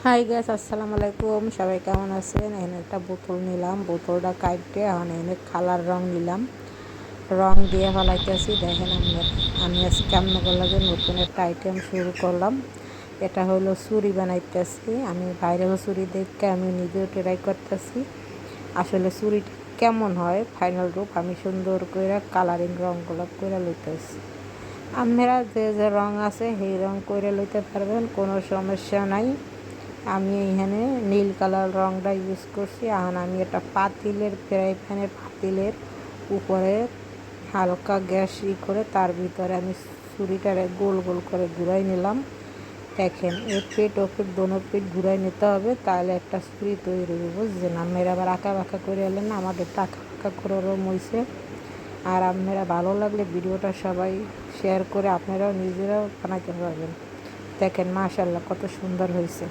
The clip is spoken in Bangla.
হাই গাইস, আসসালামু আলাইকুম। সবাই কেমন আছেন? এখানে একটা বোতল নিলাম, বোতলটা কাটতে এখন এনে কালার রং নিলাম, রং দিয়ে ফেলাইতেছি। দেখেন আমি আজকে আপনাদের লাগে নতুন একটা আইটেম শুরু করলাম। এটা হলো চুড়ি বানাইতেছি। আমি ভাইরাল চুড়ি দেখে আমি নিজেও ট্রাই করতেছি আসলে চুড়িটা কেমন হয়। ফাইনাল রূপ আমি সুন্দর করে কালারিং রঙগুলো করে লইতেছি। আপনারা যে যে রং আছে সেই রং করে লইতে পারবেন, কোনো সমস্যা নাই। আমি এখানে নীল কালার রংটা ইউজ করছি। এখন আমি একটা পাতিলের ফ্রাই প্যানের পাতিলের উপরে হালকা গ্যাস করে তার ভিতরে আমি ছুরিটারে গোল গোল করে ঘুরাই নিলাম। দেখেন এর পেট ও পেট দোনো পেট ঘুরাই নিতে হবে, তাহলে একটা ছুরি তৈরি হবে। বুঝছেন? আপনারা আবার আঁকা বাঁকা করে এলেন না, আমাদের তো আঁকা বাঁকা করে রম হয়েছে। আর আপনারা ভালো লাগলে ভিডিওটা সবাই শেয়ার করে আপনারাও নিজেরাও বানাইতে পারবেন। দেখেন মাশাআল্লাহ কত সুন্দর হয়েছে।